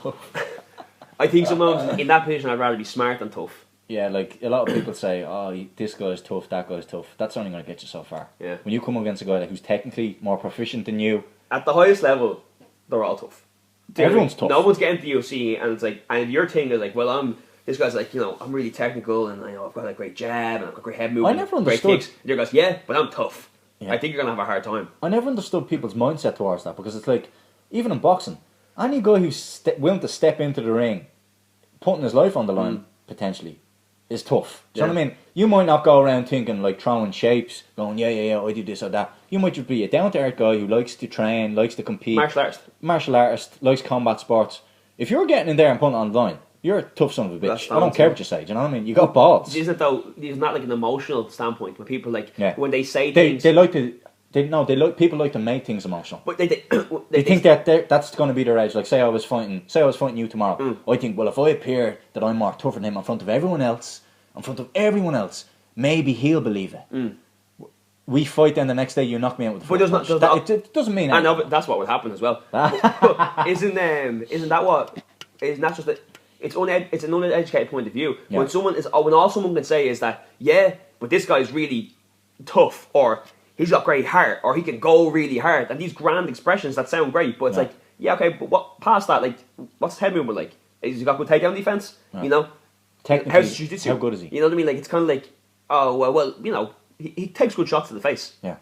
tough. I think sometimes in that position I'd rather be smart than tough. Yeah, like a lot of people say, oh, this guy's tough, that guy's tough. That's only going to get you so far. Yeah. When you come against a guy who's technically more proficient than you. At the highest level, they're all tough. Everyone's tough. No one's getting to the UFC, and it's like, and your thing is like, well, this guy's like, I'm really technical, and I've got a great jab, and I've got great head movement, I never great understood. kicks. And your guy's, yeah, but I'm tough. Yeah. I think you're going to have a hard time. I never understood people's mindset towards that, because it's like, even in boxing, any guy who's willing to step into the ring, putting his life on the line, potentially, is tough. Do you know what I mean? You might not go around thinking, like, throwing shapes, going, yeah, I do this or that. You might just be a down-to-earth guy who likes to train, likes to compete. Martial artist, likes combat sports. If you're getting in there and putting it on the line, you're a tough son of a bitch. I don't care what you say, do you know what I mean? You got balls. Isn't that like an emotional standpoint when people when they say things... people like to make things emotional. But they think that that's going to be their edge. Like, say I was fighting you tomorrow. I think, well, if I appear that I'm more tougher than him in front of everyone else, maybe he'll believe it. We fight, then the next day you knock me out with the foot punch. It doesn't mean anything. I know, but that's what would happen as well. but isn't that what? Isn't that just that? It's an uneducated point of view. Yeah. When all someone can say is that, yeah, but this guy's really tough, or he's got great heart, or he can go really hard, and these grand expressions that sound great, but it's like, yeah, okay, but what past that? Like, what's his head movement like? Has he got good takedown defense? Yeah. Technically, how's jiu-jitsu? how good is he? You know what I mean? Like, it's kind of like, oh well, he takes good shots to the face. Yeah.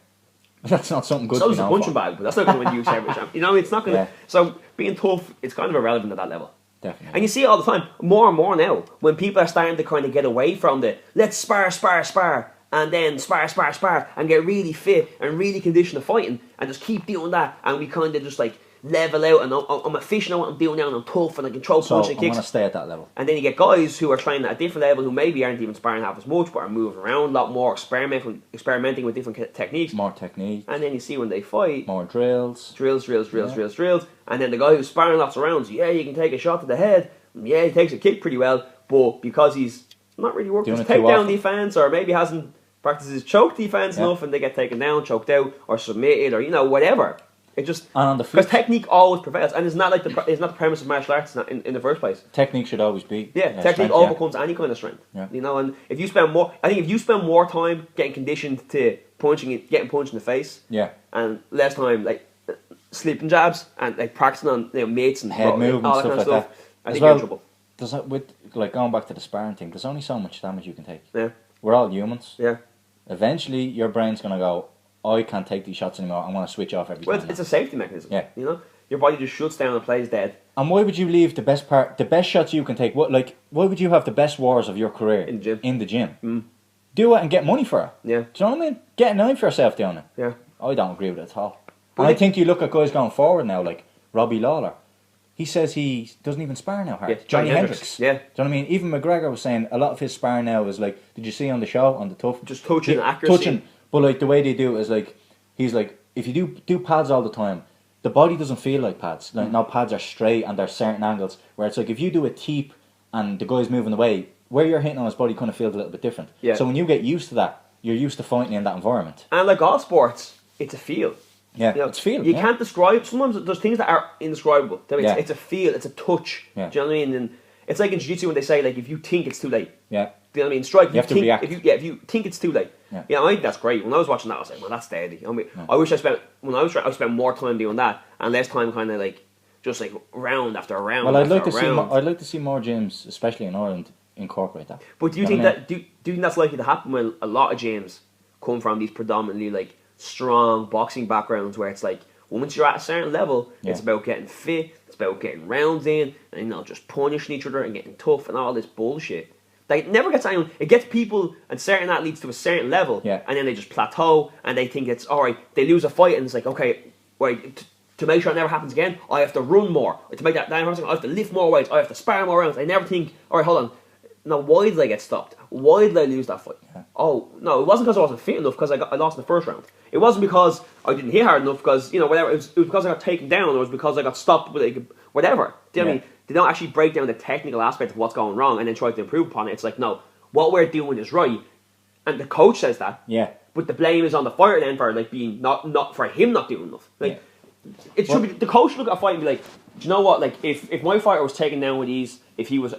That's not something good. So does a punching bag, but that's not going to win you every champ. You know, it's not going to. Yeah. So being tough, it's kind of irrelevant at that level. Definitely. And you see it all the time, more and more now, when people are starting to kind of get away from the let's spar, and then spar, and get really fit and really conditioned to fighting, and just keep doing that, and we kind of just like level out, and I'm efficient at what I'm doing now, and I'm tough, and I control punch and kicks. I'm going to stay at that level. And then you get guys who are training at a different level, who maybe aren't even sparring half as much, but are moving around a lot more, experimenting with different techniques. More technique. And then you see when they fight... More drills. Drills. And then the guy who's sparring lots of rounds, yeah, you can take a shot to the head. Yeah, he takes a kick pretty well, but because he's not really working his takedown defense, or maybe hasn't practiced his choke defense enough, and they get taken down, choked out, or submitted, or whatever. It just because technique always prevails, and it's not the premise of martial arts in the first place. Technique should always be technique strength, overcomes any kind of strength. Yeah. And if you spend more time getting conditioned to getting punched in the face, and less time like sleeping jabs and like practicing on mates and head movement, all that kind of stuff, I think you're in trouble. With going back to the sparring thing, there's only so much damage you can take. Yeah, we're all humans. Yeah, eventually your brain's gonna go, I can't take these shots anymore. I'm going to switch off every time. Well, it's a safety mechanism. Yeah. Your body just shuts down and plays dead. And why would you leave the best shots you can take? Why would you have the best wars of your career in the gym? Do it and get money for it. Yeah. Do you know what I mean? Get a name for yourself doing it. Yeah. I don't agree with it at all. And I think you look at guys going forward now, like Robbie Lawler. He says he doesn't even spar now hard. Yeah, Johnny Hendricks. Yeah. Do you know what I mean? Even McGregor was saying a lot of his sparring now is like, did you see on the show, on the Tough? Just touching accuracy. But like the way they do it is like, he's like, if you do pads all the time, the body doesn't feel like pads. Like, no, pads are straight and there's certain angles. Where it's like, if you do a teep and the guy's moving away, where you're hitting on his body kind of feels a little bit different. Yeah. So when you get used to that, you're used to fighting in that environment. And like all sports, it's a feel. Yeah, it's feel. You can't describe. Sometimes there's things that are indescribable. It's a feel. It's a touch. Yeah. Do you know what I mean? And it's like in jiu-jitsu when they say, like, if you think it's too late. Yeah. Do you know what I mean? Strike. You have to react. If you think it's too late. Yeah. I think that's great. When I was watching that, I was like, well, that's deadly. I mean, I wish I spent more time doing that and less time kind of like just like round after round. Well, I'd like to see more gyms, especially in Ireland, incorporate that. But do you think that do you think that's likely to happen when a lot of gyms come from these predominantly like strong boxing backgrounds, where it's like, once you're at a certain level, it's about getting fit, it's about getting rounds in, and not just punishing each other and getting tough and all this bullshit. Like, it never gets anyone. It gets people and certain athletes to a certain level, and then they just plateau and they think it's alright. They lose a fight and it's like, okay, right, to make sure it never happens again, I have to run more. To make that never happen again, I have to lift more weights. I have to spar more rounds. I never think, alright, hold on. Now, why did I get stopped? Why did I lose that fight? Yeah. Oh, no, it wasn't because I wasn't fit enough, because I lost in the first round. It wasn't because I didn't hit hard enough, because, whatever. It was because I got taken down, or it was because I got stopped with, like, whatever. Do you know what I mean? They don't actually break down the technical aspect of what's going wrong and then try to improve upon it. It's like, no, what we're doing is right. And the coach says that. Yeah. But the blame is on the fighter then for, like, being not for him not doing enough. Like, it should be, the coach should look at a fight and be like, Do you know what? Like, if my fighter was taken down with ease, if he was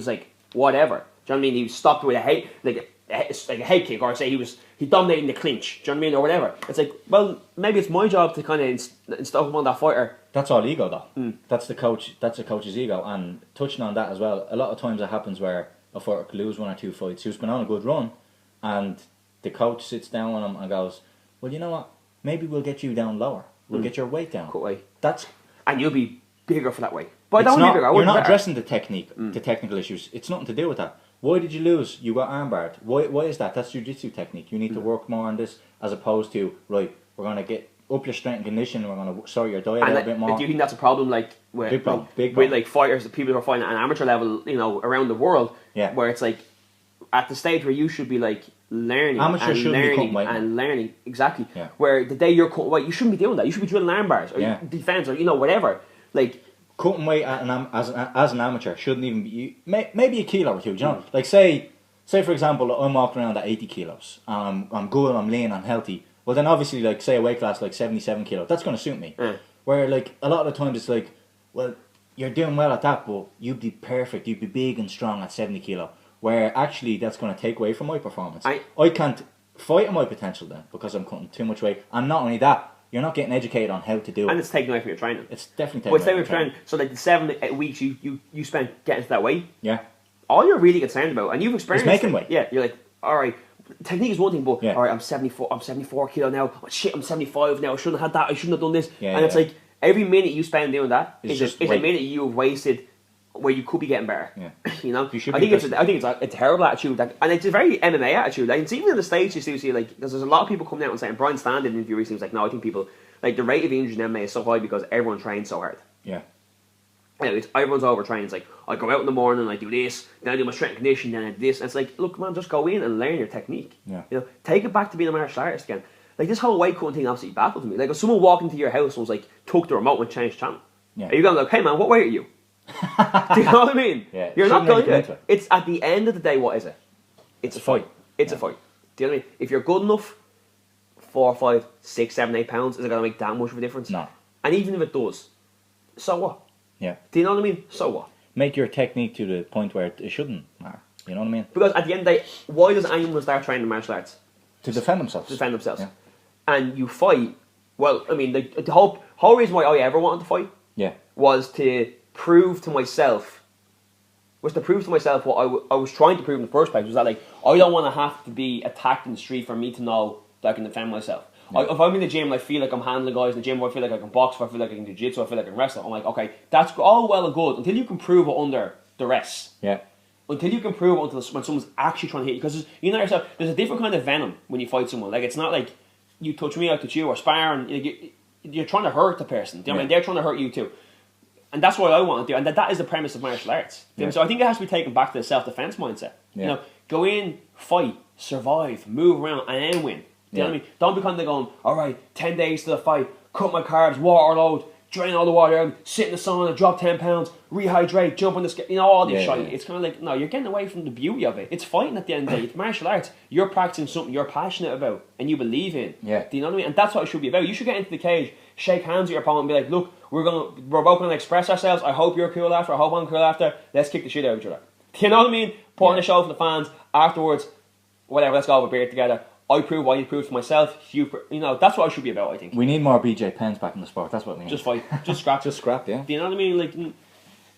like whatever, do you know what I mean? He was stopped with a head kick, or say he dominating the clinch. Do you know what I mean, or whatever? It's like, well, maybe it's my job to kind of instill upon that fighter. That's all ego, though. That's the coach. That's the coach's ego. And touching on that as well, a lot of times it happens where a fighter could lose 1 or 2 fights. Who's been on a good run, and the coach sits down on him and goes, "Well, you know what? Maybe we'll get you down lower. We'll get your weight down. Cut weight. That's And you'll be bigger for that weight. But I it's don't not, be bigger. you're not addressing the technique, the technical issues. It's nothing to do with that. Why did you lose? You got armbarred. Why is that? That's jiu-jitsu technique. You need to work more on this as opposed to, right, we're going to get up your strength and conditioning, we're going to sort your diet out a bit more. Do you think that's a problem, like, Big problem. with like fighters, people who are fighting at an amateur level, you know, around the world, where it's like, at the stage where you should be like learning Amateur and learning and learning, exactly. Yeah. Where the day you're cutting weight, you shouldn't be doing that. You should be drilling arm bars or defense or whatever. Like, cutting weight at as an amateur shouldn't even be maybe a kilo or two. Do you know, like say for example, I'm walking around at 80 kilos. I'm good. I'm lean. I'm healthy. Well, then obviously, like say a weight class like 77 kilos, that's going to suit me. Where like a lot of the times it's like, well, you're doing well at that, but you'd be perfect. You'd be big and strong at 70 kilo. Where actually that's going to take away from my performance. I can't fight on my potential then because I'm cutting too much weight. And not only that, you're not getting educated on how to do it. And it's taking away from your training. It's definitely taking away from your training. So like the 7 weeks you spent getting to that weight. Yeah. All you're really concerned about, and you've experienced is making weight. Yeah, you're like, all right, technique is one thing, but all right, I'm 74 kilo now. Oh, shit, I'm 75 now. I shouldn't have had that. I shouldn't have done this. Yeah, and it's like every minute you spend doing that is a minute you've wasted where you could be getting better. Yeah. You know, you I think it's a terrible attitude, and it's a very MMA attitude. Like, it's even in the States you see like, because there's a lot of people coming out and saying, Brian Stan did an interview recently, was like, no, I think people, like, the rate of injuries in MMA is so high because everyone trains so hard. Yeah. Anyway, everyone's overtrained. It's like, I go out in the morning and I do this, then I do my strength and conditioning, then I do this. And it's like, look, man, just go in and learn your technique. Yeah. You know, take it back to being a martial artist again. Like, this whole weight cutting thing absolutely baffles me. Like, if someone walked into your house and was like, took the remote and changed channel, are you going like, hey man, what weight are you? Do you know what I mean? Yeah. You're not going to. It's at the end of the day, what is it? It's a fight. It's a fight. Do you know what I mean? If you're good enough, 4, 5, 6, 7, 8 pounds, is it going to make that much of a difference? No. And even if it does, so what? Yeah. Do you know what I mean? So what? Make your technique to the point where it shouldn't matter. You know what I mean? Because at the end of the day, why does anyone start training martial arts? To defend themselves. To defend themselves. Yeah. And you fight, well, I mean, the whole reason why I ever wanted to fight was to prove to myself what I was trying to prove in the first place, was that, like, I don't want to have to be attacked in the street for me to know that I can defend myself. Yeah. If I'm in the gym and I feel like I'm handling guys in the gym, or I feel like I can box, or I feel like I can do jiu-jitsu, or I feel like I can wrestle, I'm like, okay, that's all well and good until you can prove it under duress. Yeah. Until you can prove it when someone's actually trying to hit you. Because you know yourself, there's a different kind of venom when you fight someone. Like, it's not like you touch me, I touch you, or sparring. You're trying to hurt the person. You know what I mean? They're trying to hurt you too. And that's what I want to do. And that is the premise of martial arts. Yeah. So I think it has to be taken back to the self-defense mindset. Yeah. You know, go in, fight, survive, move around, and then win. Do you know what I mean? Don't be kind of going, all right, 10 days to the fight, cut my carbs, water load, drain all the water out, sit in the sauna, drop 10 pounds, rehydrate, jump on the scale, you know, all this shit. It's kind of like, no, you're getting away from the beauty of it. It's fighting at the end of the day. It's martial arts. You're practicing something you're passionate about and you believe in. Yeah. Do you know what I mean? And that's what it should be about. You should get into the cage, shake hands with your opponent and be like, look, we're both going to express ourselves. I hope you're cool after. I hope I'm cool after. Let's kick the shit out of each other. Do you know what I mean? Put on a show for the fans. Afterwards, whatever, let's go have a beer together. I prove what you prove to myself. You know, that's what I should be about, I think. We need more BJ Penns back in the sport. That's what we need. Just fight. Just scrap. Just scrap, yeah. Do you know what I mean? Like,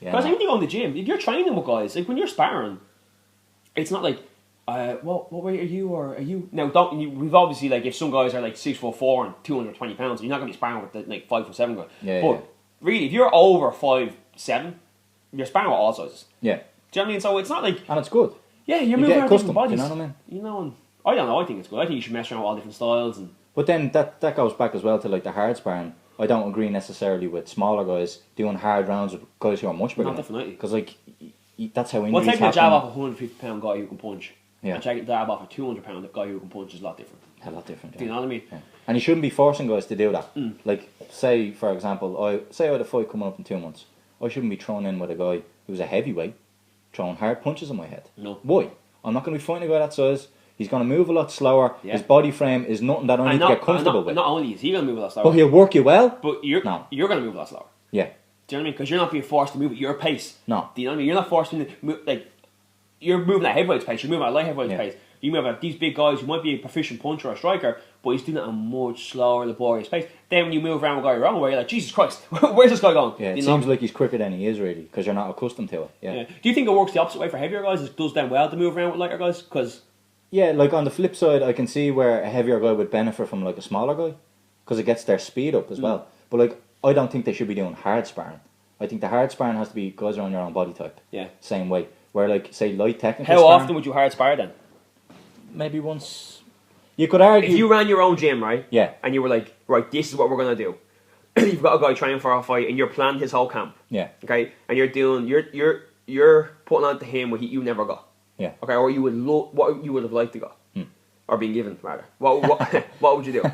because when you go in the gym, if you're training with guys, like when you're sparring, it's not like, what weight are you, or are you? Now, we've obviously, like, if some guys are like 6'4" and 220 pounds, you're not going to be sparring with the, like, 5'7" guy. But really, if you're over 5'7", you're sparring with all sizes. Yeah. Do you know what I mean? So it's not like, and it's good. Yeah, you're moving around different bodies. You know what I mean? You know, and I don't know. I think it's good. I think you should mess around with all different styles. But then that goes back as well to, like, the hard sparring. I don't agree necessarily with smaller guys doing hard rounds with guys who are much bigger. Not definitely. Because, like, that's how injuries happen. Well, taking a jab off a 150-pound guy who can punch, and taking a jab off a 200-pound guy who can punch is a lot different. A lot different. Do you know what I mean? Yeah. And you shouldn't be forcing guys to do that. Like, say, for example, I had a fight coming up in 2 months. I shouldn't be thrown in with a guy who's a heavyweight throwing hard punches on my head. No. Why? I'm not going to be fighting a guy that size. He's going to move a lot slower. Yeah. His body frame is nothing that I need to get comfortable with. Not only is he going to move a lot slower, but he'll work you well. But you're going to move a lot slower. Yeah. Do you know what I mean? Because you're not being forced to move at your pace. No. Do you know what I mean? You're not forced to move, like, you're moving at heavyweight's pace, you're moving at light heavyweight's pace. You move at these big guys who might be a proficient puncher or striker, but he's doing it at a much slower, laborious pace. Then when you move around with a guy wrong way, you're like, Jesus Christ, where's this guy going? Yeah, it seems like he's quicker than he is, really, because you're not accustomed to it. Yeah. Do you think it works the opposite way for heavier guys? It does them well to move around with lighter guys? Because yeah, like on the flip side, I can see where a heavier guy would benefit from like a smaller guy, because it gets their speed up as well. But like, I don't think they should be doing hard sparring. I think the hard sparring has to be guys are on your own body type. Yeah. Same way. Where like, say, light technical how sparring, often would you hard spar then? maybe once. You could argue. If you ran your own gym, right? Yeah. And you were like, right, this is what we're gonna do. You've got a guy training for a fight, and you're planning his whole camp. Yeah. Okay, and you're putting on to him what you never got. Yeah. Okay, or you would what you would have liked to go, or been given rather. What would you do?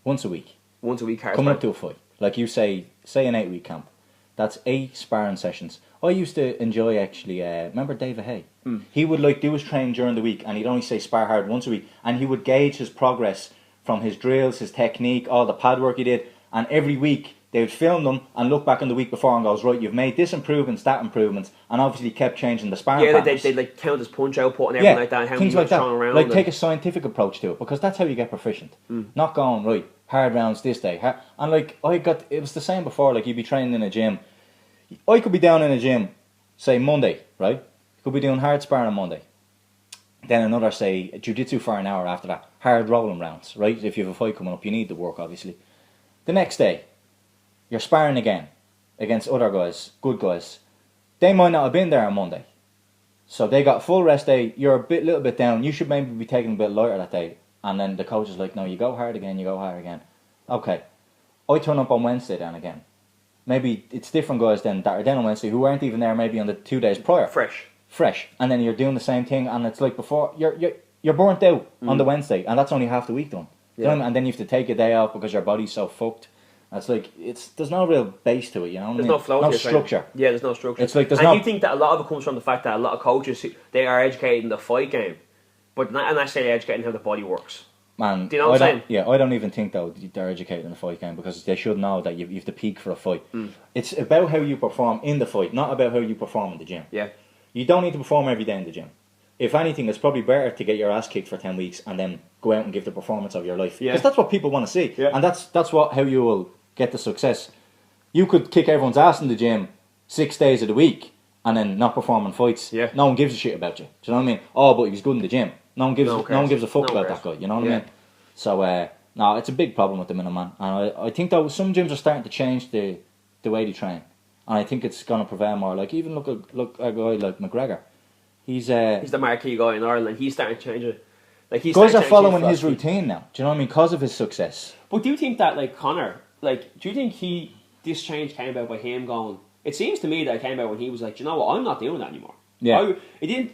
Once a week. Once a week hard Coming sparring. up to a fight. Like you say an 8-week camp. That's 8 sparring sessions. I used to enjoy actually, remember David Hay? He would like do his training during the week and he'd only say spar hard once a week and he would gauge his progress from his drills, his technique, all the pad work he did, and every week they would film them and look back on the week before and goes, right, you've made this improvements, that improvements, and obviously kept changing the sparring patterns. They like count his punch output and everything like that, and how things many like that. thrown around. Like take a scientific approach to it because that's how you get proficient. Not going, right, hard rounds this day. And like, it was the same before, like you'd be training in a gym. I could be down in a gym, say Monday, right? Could be doing hard sparring on Monday. Then another, say, jiu-jitsu for an hour after that. Hard rolling rounds, right? If you have a fight coming up, you need the work, obviously. The next day, you're sparring again against other guys, good guys. They might not have been there on Monday. So they got a full rest day, you're a little bit down, you should maybe be taking a bit lighter that day. And then the coach is like, no, you go hard again, you go hard again. Okay, I turn up on Wednesday then again. Maybe it's different guys then that are then on Wednesday who weren't even there maybe on the 2 days prior. Fresh. And then you're doing the same thing and it's like before, you're burnt out on the Wednesday and that's only half the week done. You know what I mean? And then you have to take a day off because your body's so fucked. It's like, there's no real base to it, you know what I mean? There's no flow to your structure. Training. Yeah, there's no structure. It's like there's you think that a lot of it comes from the fact that a lot of coaches, they are educating the fight game, but not necessarily educating how the body works. Man, do you know what I'm saying? Yeah, I don't even think though they're educated in the fight game because they should know that you have to peak for a fight. It's about how you perform in the fight, not about how you perform in the gym. Yeah. You don't need to perform every day in the gym. If anything, it's probably better to get your ass kicked for 10 weeks and then go out and give the performance of your life. Because that's what people want to see. Yeah. And that's how you will get the success. You could kick everyone's ass in the gym 6 days of the week and then not perform in fights. Yeah. No one gives a shit about you. Do you know what I mean? Oh, but he was good in the gym. No one gives a fuck about that guy. You know what I mean? So, no, it's a big problem with the minute, man. And I think though some gyms are starting to change the way they train. And I think it's going to prevail more. Like, even look at a guy like McGregor. He's the marquee guy in Ireland. He's starting to change it. Like guys are following his routine now. Do you know what I mean? Because of his success. But do you think that, like Conor, like, do you think this change came about by him going? It seems to me that it came about when he was like, you know what, I'm not doing that anymore. Yeah.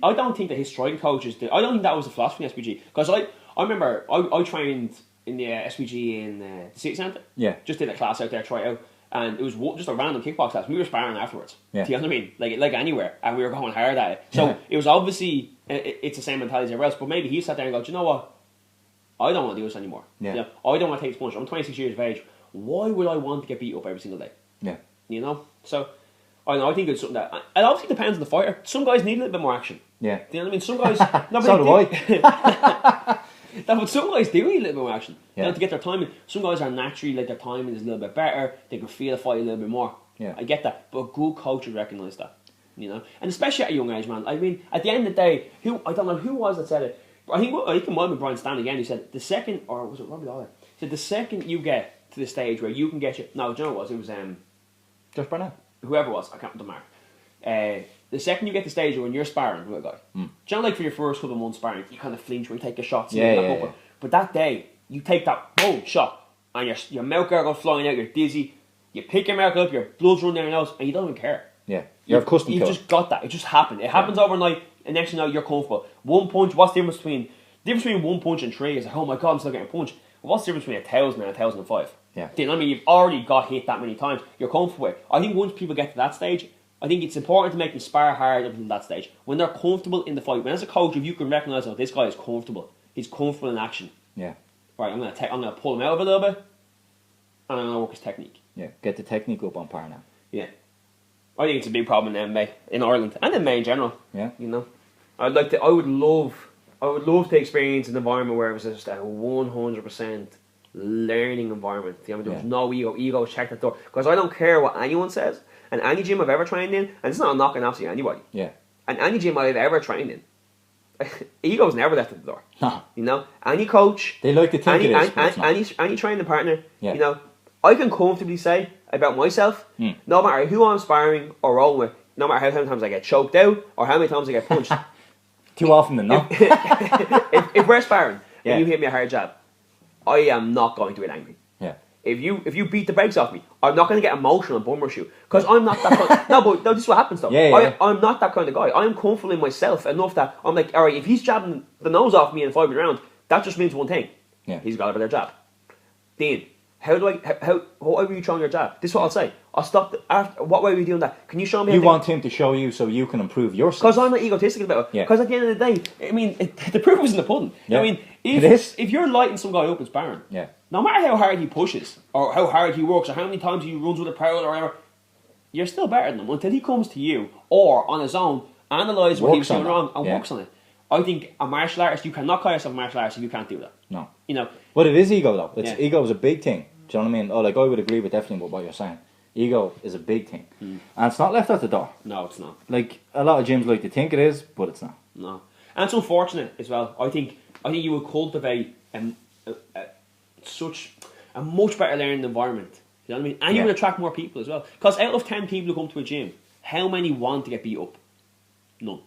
I don't think that his striking coaches did. I don't think that was the philosophy in SPG because I remember I trained in the SPG in the City Centre. Yeah. Just did a class out there, try it out. And it was just a random kickbox class. We were sparring afterwards. Yeah. Do you know what I mean? Like anywhere. And we were going hard at it. So it was obviously, it's the same mentality as everywhere else. But maybe he sat there and go, do you know what? I don't want to do this anymore. Yeah. You know, I don't want to take this punch. I'm 26 years of age. Why would I want to get beat up every single day? Yeah. You know? So, I don't know. I think it's something that... It obviously depends on the fighter. Some guys need a little bit more action. Yeah. Do you know what I mean? Some guys... So do I. But some guys do need a little bit more action. Yeah. You know, to get their timing. Some guys are naturally, like, their timing is a little bit better. They can feel the fight a little bit more. Yeah. I get that. But a good coach would recognise that. You know? And especially at a young age, man. I mean, at the end of the day, I don't know who was that said it. I think it might have been Brian Stanley again. He said, the second... Or was it Robbie Lawler? He said, the second you get to the stage where you can get your... No, do you know what it was? It was... Josh Barnett. Whoever it was. I can't remember the mark. The second you get to the stage when you're sparring with a guy, do you know, like for your first couple of months sparring, you kind of flinch when you take a shot. Yeah. But that day, you take that boom shot, and your mouth guard goes flying out, you're dizzy, you pick your mouth up, your blood's running down your nose, and you don't even care. Yeah. You're accustomed to it. You just got that. It just happened. It happens overnight, and next thing you know, you're comfortable. One punch, what's the difference between... The difference between one punch and three is like, oh my god, I'm still getting a punch. What's the difference between 1,000 and 1,005? Yeah. Do you know what I mean? You've already got hit that many times. You're comfortable with it. I think once people get to that stage, I think it's important to make them spar hard up until that stage. When they're comfortable in the fight, when as a coach, if you can recognise, oh, this guy is comfortable. He's comfortable in action. Yeah. Right, I'm gonna pull him out of a little bit, and I'm gonna work his technique. Yeah. Get the technique up on par now. Yeah. I think it's a big problem in MMA in Ireland and MMA in general. Yeah. You know, I would love to experience an environment where it was just a 100% learning environment. You know, there was no ego. Ego was checked at the door. Because I don't care what anyone says. And any gym I've ever trained in, and it's not knocking absolutely anybody. Yeah. And any gym I've ever trained in, ego's never left at the door. No. You know, any coach, They like to think it is, but it's not. any training partner, Yeah. you know, I can comfortably say about myself, no matter who I'm sparring or rolling with, no matter how many times I get choked out or how many times I get punched. Too often than not. if we're sparring Yeah. and you hit me a hard jab, I am not going to get angry. Yeah. If you beat the brakes off me, I'm not going to get emotional and bum rush you because I'm not that kind. No, this is what happens though. Yeah. I'm not that kind of guy. I'm comfortable in myself enough that I'm like, all right, if he's jabbing the nose off me in 5 minute round, that just means one thing. Yeah. He's got a better jab. Dean, what way were you throwing your jab? This is what I'll say. I'll stop. What way were you doing that? Can you show me? You want him to show you so you can improve yourself. Because I'm not egotistical about it. Yeah. Because at the end of the day, I mean, the proof is in the pudding. Yeah. I mean, It is. if you're lighting some guy up in sparring, Yeah. no matter how hard he pushes, or how hard he works, or how many times he runs with a prowl or whatever, you're still better than him until he comes to you, or on his own, analyse what he was doing wrong and works on it. I think a martial artist, you cannot call yourself a martial artist if you can't do that. No. You know. But it is ego though. Ego is a big thing. Do you know what I mean? Oh, like I would agree with definitely with what you're saying. Ego is a big thing. And it's not left at the door. No, it's not. Like a lot of gyms like to think it is, but it's not. No. And it's unfortunate as well. I think you would cultivate such a much better learning environment. You know what I mean? And you would attract more people as well. Because out of 10 people who come to a gym, how many want to get beat up? None.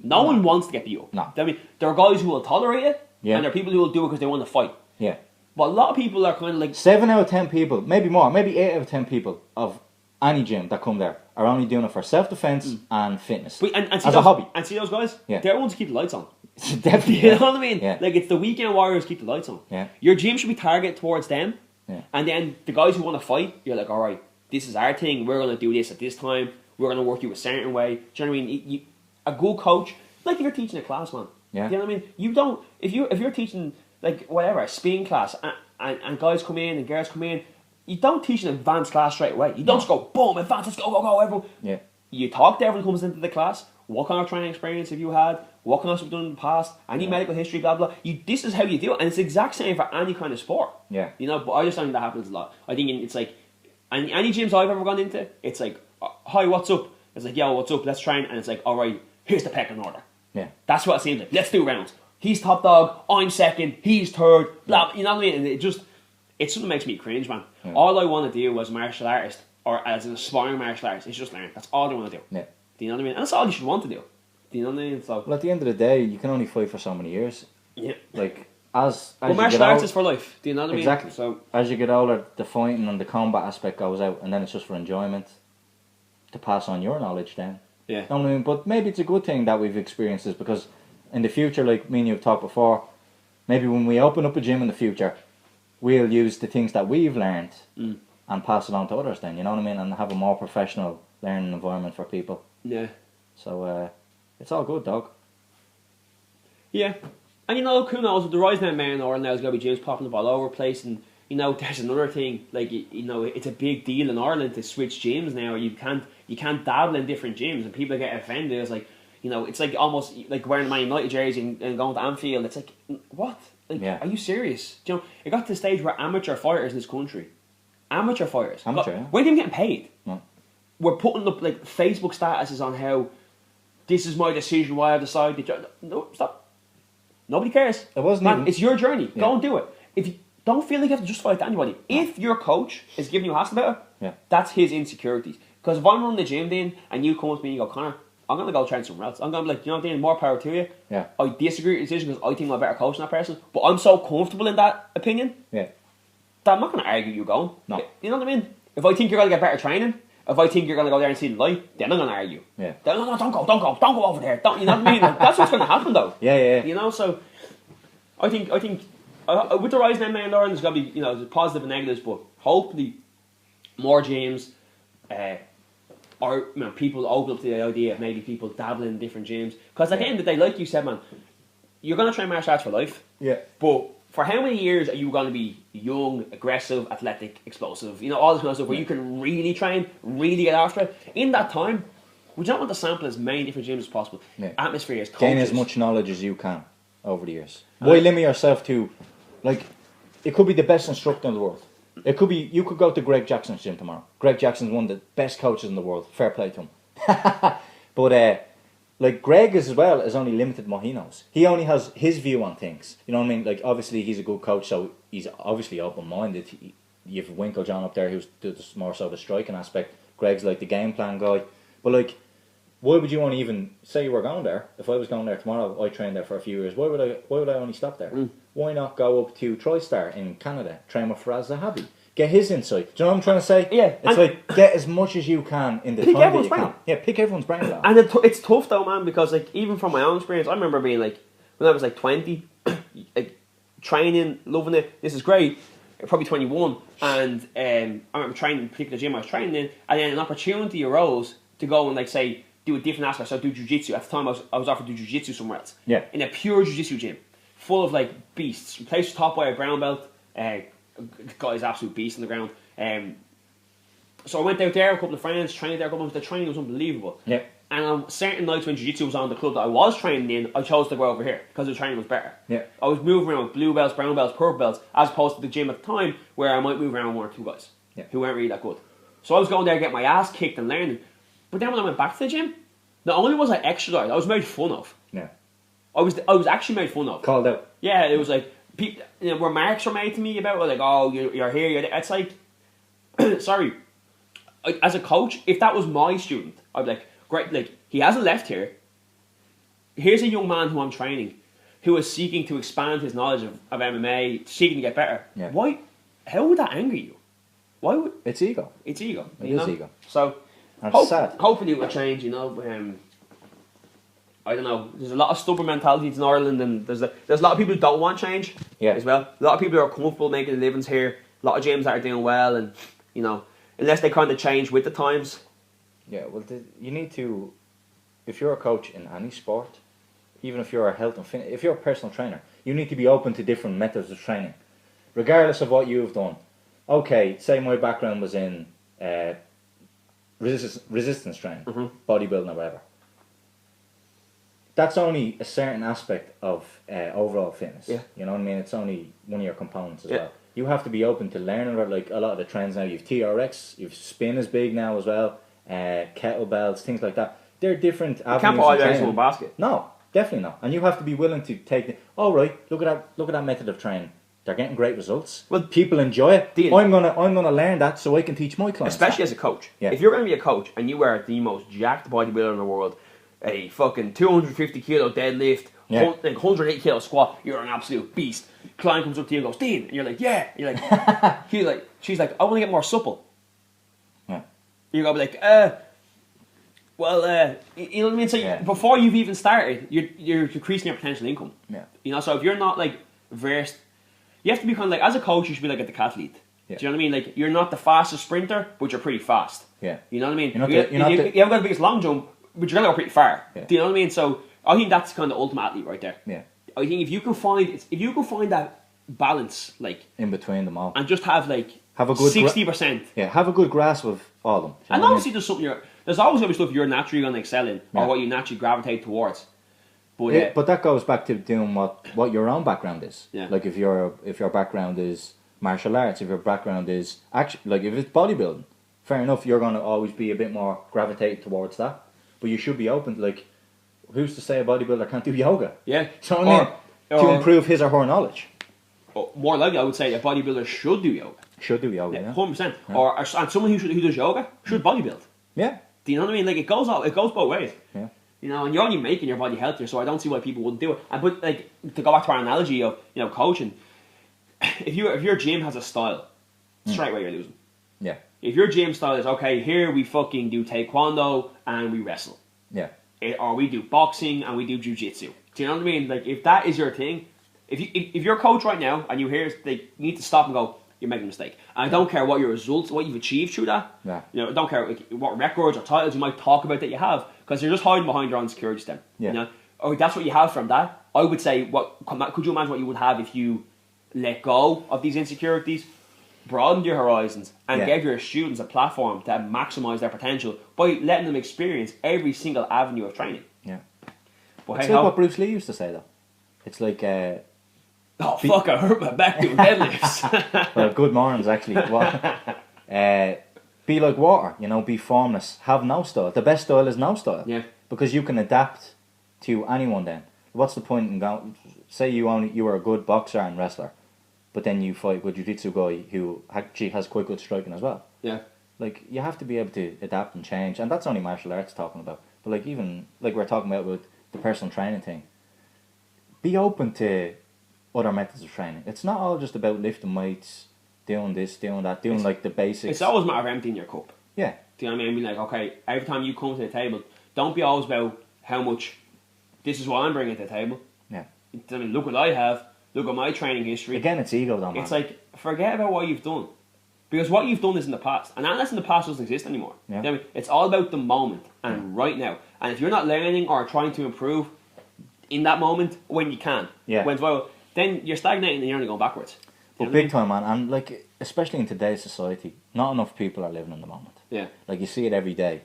No one wants to get beat up. No. I mean, there are guys who will tolerate it, Yeah. and there are people who will do it because they want to fight. Yeah. But a lot of people are kind of like... 7 out of 10 people, maybe more, maybe 8 out of 10 people of any gym that come there are only doing it for self-defense and fitness. But, and as a hobby. And see those guys? Yeah. They're the ones who keep the lights on. Definitely. You know what I mean? Yeah. Like, it's the weekend warriors keep the lights on. Yeah. Your gym should be targeted towards them. Yeah. And then the guys who want to fight, you're like, all right, this is our thing. We're going to do this at this time. We're going to work you a certain way. Do you know what I mean? A good coach, like if you're teaching a class, man. Yeah. Do you know what I mean? You don't, if you're teaching, like, whatever, a spin class, and guys come in and girls come in, you don't teach an advanced class straight away. You don't just go, boom, advanced, let's go, everyone. Yeah. You talk to everyone who comes into the class. What kind of training experience have you had? What kind of stuff have you done in the past? Any medical history, blah, blah. This is how you do it. And it's the exact same for any kind of sport. Yeah. You know, but I just think that happens a lot. I think it's like, any gyms I've ever gone into, it's like, hi, what's up? It's like, yo, what's up? Let's train. And it's like, all right, here's the pecking order. Yeah. That's what it seems like. Let's do rounds. He's top dog. I'm second. He's third. Blah. You know what I mean? And it's something that makes me cringe, man. Yeah. All I want to do as a martial artist or as an aspiring martial artist is just learn. That's all I want to do. Yeah. Do you know what I mean? And that's all you should want to do. Do you know what I mean? So, well, at the end of the day, you can only fight for so many years. Yeah. Like, as well, you martial get arts old, is for life. Do you know what I mean? Exactly. So, as you get older, the fighting and the combat aspect goes out, and then it's just for enjoyment, to pass on your knowledge then. yeah. You know what I mean? But maybe it's a good thing that we've experienced this, because in the future, like me and you have talked before, maybe when we open up a gym in the future, we'll use the things that we've learned and pass it on to others then, you know what I mean? And have a more professional learning environment for people. Yeah. So, it's all good, dog. Yeah. And you know, who knows, with the rise now, man, or now there's going to be gyms popping up all over the place. And, you know, there's another thing, like, you know, it's a big deal in Ireland to switch gyms now. You can't dabble in different gyms, and people get offended. It's like, you know, it's like almost like wearing a Man United jersey and going to Anfield. It's like, what? Like, Yeah. Are you serious? Do you know, it got to the stage where amateur fighters in this country, weren't even getting paid. No. We're putting up, like, Facebook statuses on how this is my decision, why I decided. No, stop. Nobody cares. It wasn't Man, even... it's your journey. Yeah. Go and do it. If you don't feel like you have to justify it to anybody, if your coach is giving you a hassle about it, that's his insecurities. Because if I'm running the gym, Dean, and you come up to me and you go, Conor, I'm going to go train somewhere else. I'm going to be like, you know, Dean, more power to you. Yeah. I disagree with your decision because I think I'm a better coach than that person, but I'm so comfortable in that opinion that I'm not going to argue you going. No. You know what I mean? If I think you're going to get better training, if I think you're going to go there and see the light, then I'm going to argue. Yeah. Then, no, don't go over there. You know what I mean? Like, that's what's going to happen, though. Yeah. You know, so I think with the rise in MMA in Ireland, there's going to be, you know, there's positive and negatives, but hopefully more gyms, or, you know, people open up to the idea of maybe people dabbling in different gyms. Because at the end of the day, like you said, man, you're going to train martial arts for life. Yeah. But for how many years are you going to be young, aggressive, athletic, explosive? You know, all this kind of stuff where you can really train, really get after it. In that time, we don't want to sample as many different gyms as possible. Yeah. Atmospheres, coaches. Gain as much knowledge as you can over the years. Why limit yourself to, like, it could be the best instructor in the world. It could be, you could go to Greg Jackson's gym tomorrow. Greg Jackson's one of the best coaches in the world. Fair play to him. But, like, Greg as well is only limited in what he knows. He only has his view on things. You know what I mean? Like, obviously he's a good coach, so he's obviously open-minded. You have Winklejohn up there who's more so the striking aspect. Greg's like the game plan guy. But, like, why would you only even say you were going there? If I was going there tomorrow, I trained there for a few years. Why would I only stop there? Why not go up to TriStar in Canada, train with Faraz Zahabi, get his insight? Do you know what I'm trying to say? Yeah, it's like get as much as you can in the time that you can. Yeah, pick everyone's brain out. And it's tough though, man, because like even from my own experience, I remember being like when I was like 20, like training, loving it. This is great. Probably 21, and I remember training in a particular gym I was training in, and then an opportunity arose to go and like say do a different aspect. So do jiu-jitsu. At the time, I was offered to do jiu-jitsu somewhere else. Yeah. In a pure jiu-jitsu gym, full of like beasts. Place top by a brown belt. Guy's absolute beast on the ground. So I went out there, a couple of friends, trained there a couple of months. The training was unbelievable. Yeah. And on certain nights when jiu-jitsu was on the club that I was training in, I chose to go over here because the training was better. Yeah. I was moving around with blue belts, brown belts, purple belts, as opposed to the gym at the time where I might move around with one or two guys who weren't really that good. So I was going there to get my ass kicked and learning. But then when I went back to the gym, not only was I exercised, I was made fun of. Yeah. I was actually made fun of. Called out. Yeah, it was like people, you know, remarks were made to me about like, oh, you're here. You're there. It's like, sorry, as a coach, if that was my student, I'd be like, great, like he hasn't left here. Here's a young man who I'm training, who is seeking to expand his knowledge of MMA, seeking to get better. Yeah. Why? How would that anger you? Why would? It's ego. It's ego. It is ego. So. That's sad. Hopefully it will change, you know. I don't know. There's a lot of stubborn mentalities in Ireland, and there's a lot of people who don't want change as well. A lot of people who are comfortable making livings here. A lot of gyms that are doing well, and you know, unless they kind of change with the times. Yeah, well, you need to. If you're a coach in any sport, even if you're a health and fitness, if you're a personal trainer, you need to be open to different methods of training, regardless of what you've done. Okay, say my background was in. Resistance training, bodybuilding or whatever. That's only a certain aspect of overall fitness. Yeah. You know what I mean? It's only one of your components as well. You have to be open to learning about like a lot of the trends now. You've TRX, you've spin is big now as well, kettlebells, things like that. They're different avenues. You can't put all your eggs in one basket. No, definitely not. And you have to be willing to take the. Oh right, look at that method of training. They're getting great results. Well, people enjoy it. I'm gonna learn that so I can teach my clients. Especially as a coach. Yeah. If you're gonna be a coach and you are the most jacked bodybuilder in the world, a fucking 250 kilo deadlift, 108 kilo squat, you're an absolute beast. Client comes up to you and goes, Dean, and you're like, yeah. You're like, she's like, I want to get more supple. Yeah. You're gonna be like, well, you know what I mean. So before you've even started, you're decreasing your potential income. Yeah. You know, so if you're not like versed. You have to be kind of like, as a coach, you should be like a decathlete. Yeah. Do you know what I mean? Like, you're not the fastest sprinter, but you're pretty fast. Yeah. You know what I mean? You haven't got the biggest long jump, but you're going to go pretty far. Yeah. Do you know what I mean? So, I think that's kind of the ultimate athlete right there. Yeah. I think if you can find that balance, like... In between them all. And just have, like, have a good 60%. Have a good grasp of all of them. And obviously there's something there's always going to be stuff you're naturally going to excel in, or what you naturally gravitate towards. But that goes back to doing what your own background is. Yeah. Like if your background is martial arts, if your background is like if it's bodybuilding, fair enough, you're going to always be a bit more gravitate towards that. But you should be open to, like, who's to say a bodybuilder can't do yoga? Yeah. So I mean, to improve his or her knowledge. More likely, I would say a bodybuilder should do yoga. Should do yoga, yeah. 100%. Yeah. And someone who does yoga should bodybuild. Yeah. Do you know what I mean? Like it goes both ways. Yeah. You know, and you're only making your body healthier, so I don't see why people wouldn't do it. But like to go back to our analogy of coaching, if your gym has a style, straight away you're losing. Yeah. If your gym style is okay, here we fucking do taekwondo and we wrestle. Yeah. Or we do boxing and we do jiu-jitsu. Do you know what I mean? Like if that is your thing, if you're a coach right now and you hear you need to stop and go, you're making a mistake. And I don't care what your results, what you've achieved through that. Yeah. You know, I don't care what records or titles you might talk about that you have, because you're just hiding behind your own security stem. Yeah. You know, or that's what you have from that. I would say, could you imagine what you would have if you let go of these insecurities, broadened your horizons, and gave your students a platform to maximise their potential by letting them experience every single avenue of training. Yeah. But It's like what Bruce Lee used to say, though. It's like... oh, fuck, I hurt my back doing deadlifts. well, good mornings, actually. Be like water, you know, be formless. Have no style. The best style is no style. Yeah. Because you can adapt to anyone then. What's the point in going... Say you were a good boxer and wrestler, but then you fight a good jiu-jitsu guy who actually has quite good striking as well. Yeah. Like, you have to be able to adapt and change. And that's only martial arts talking about. But like, even, like we're talking about with the personal training thing, be open to other methods of training. It's not all just about lifting weights, doing this, doing that, doing like the basics. It's always a matter of emptying your cup. Yeah. Do you know what I mean? Be like, okay, every time you come to the table, don't be always about how much, this is what I'm bringing to the table. Yeah. I mean, look what I have, look at my training history. Again, it's ego though, man. It's like, forget about what you've done. Because what you've done is in the past. And that in the past doesn't exist anymore. Yeah. You know what I mean? It's all about the moment and right now. And if you're not learning or trying to improve in that moment, when you can, then you're stagnating and you're only going backwards. But big time, man. And like, especially in today's society, not enough people are living in the moment. Yeah. Like, you see it every day.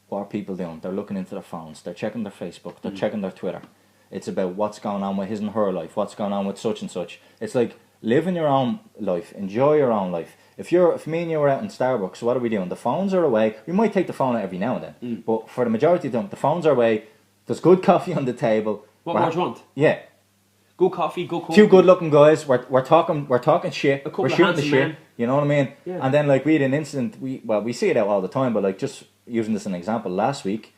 What are people doing? They're looking into their phones. They're checking their Facebook. They're checking their Twitter. It's about what's going on with his and her life. What's going on with such and such. It's like, live in your own life. Enjoy your own life. If me and you were out in Starbucks, what are we doing? The phones are away. We might take the phone out every now and then. But for the majority of them, the phones are away. There's good coffee on the table. What more do you want? Yeah. Good coffee, good coffee. Two good looking guys. We're talking shit. We're shooting the shit. Men. You know what I mean? Yeah. And then like we had an incident. We see it out all the time, but like just using this as an example, last week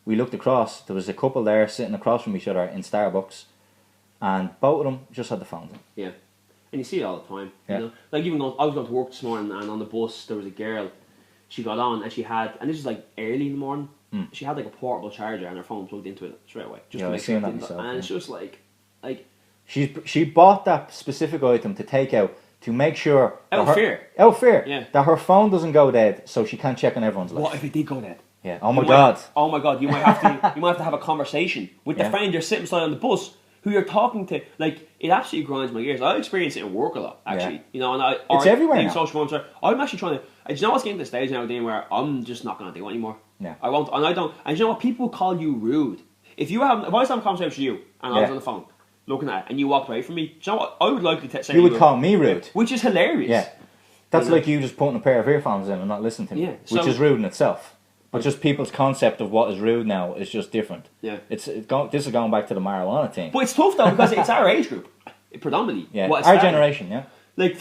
we looked across. There was a couple there sitting across from each other in Starbucks, and both of them just had the phones on. Yeah. And you see it all the time. Yeah. You know? Like even I was going to work this morning, and on the bus there was a girl. She got on and she had, and this was like early in the morning. She had like a portable charger and her phone plugged into it straight away. Just to make sure it didn't. And it's just like. She bought that specific item to take out to make sure Out of fear, yeah, that her phone doesn't go dead, so she can't check on everyone's life. What if it did go dead? Yeah. Oh my god. Oh my god. You might have to have a conversation with the friend you're sitting beside on the bus, who you're talking to. Like, it absolutely grinds my gears. I experience it in work a lot, actually. Yeah. You know, and it's everywhere in now. social media. I'm actually trying to. Do you know what's getting to the stage now, Dean, where I'm just not going to do it anymore. Yeah. I won't, and I don't. And you know what? People call you rude if I was having a conversation with you and I was on the phone looking at it, and you walked away from me. Do you know what? I would likely say you would call me rude, which is hilarious. Yeah. That's like you just putting a pair of earphones in and not listening to me, which is rude in itself. But just people's concept of what is rude now is just different. Yeah. This is going back to the marijuana thing. But it's tough though, because it's our age group, predominantly. Yeah, our generation, yeah. Like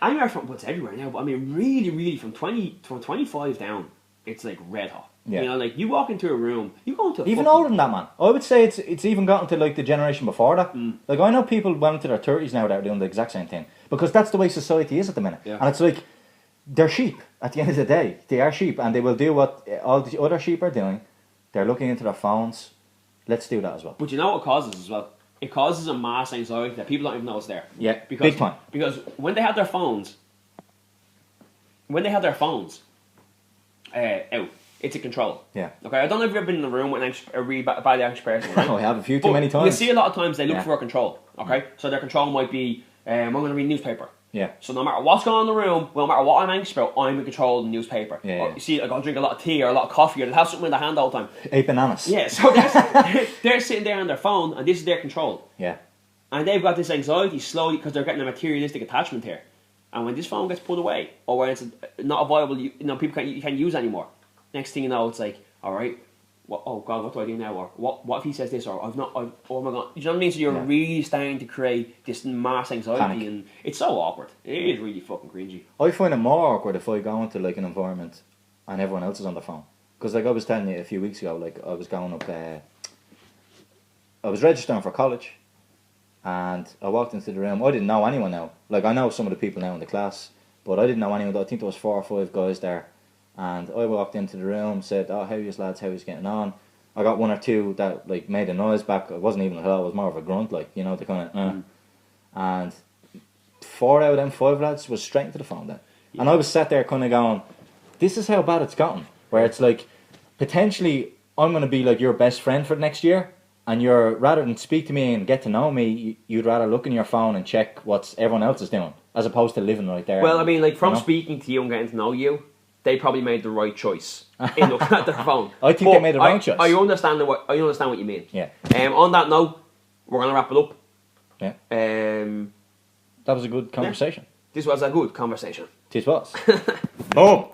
anywhere from, it's everywhere now, but I mean really from 25 down, it's like red hot. Yeah. You know, like you walk into a room, you go into even older than that, man. I would say it's even gotten to like the generation before that. Like, I know people well into their 30s now that are doing the exact same thing, because that's the way society is at the minute. Yeah. And it's like, they're sheep at the end of the day. They are sheep, and they will do what all the other sheep are doing. They're looking into their phones. Let's do that as well. But you know what it causes as well? It causes a mass anxiety that people don't even know it's there. Yeah, big time. Because when they have their phones, out, it's a control. Yeah. Okay, I don't know if you've ever been in a room with a really badly anxious person. Right? I have a few too many times. You see a lot of times they look for a control. Okay, so their control might be, I'm going to read newspaper. Yeah. So no matter what's going on in the room, no matter what I'm anxious about, I'm in control of the newspaper. Yeah. Or, you see, like, I'll drink a lot of tea or a lot of coffee, or they'll have something in their hand all the time. 8 bananas. Yeah, so they're sitting there on their phone, and this is their control. Yeah. And they've got this anxiety slowly because they're getting a materialistic attachment here. And when this phone gets put away, or when it's not a viable, you can't use anymore. Next thing you know, it's like, all right, oh God, what do I do now? Or what if he says this? Or oh my God, you know what I mean? So you're really starting to create this mass anxiety, panic. And it's so awkward. It is really fucking cringy. I find it more awkward if I go into like an environment and everyone else is on the phone. Because like I was telling you a few weeks ago, like I was going up, I was registering for college, and I walked into the room. I didn't know anyone now. Like, I know some of the people now in the class, but I didn't know anyone. I think there was 4 or 5 guys there. And I walked into the room, said, "Oh, how are you lads? How are you getting on?" I got 1 or 2 that like made a noise back. It wasn't even a hello, it was more of a grunt, like, you know, the kind of And 4 out of them 5 lads was straight into the phone then. Yeah. And I was sat there kind of going, this is how bad it's gotten. Where it's like, potentially I'm going to be like your best friend for the next year, and you're, rather than speak to me and get to know me, you'd rather look in your phone and check what everyone else is doing, as opposed to living right there. Well, I mean, like, from you know? speaking to you and getting to know you, they probably made the right choice in looking at their phone. I think they made the wrong choice. I understand what you mean. Yeah. On that note, we're gonna wrap it up. Yeah. That was a good conversation. This was a good conversation. This was. Boom.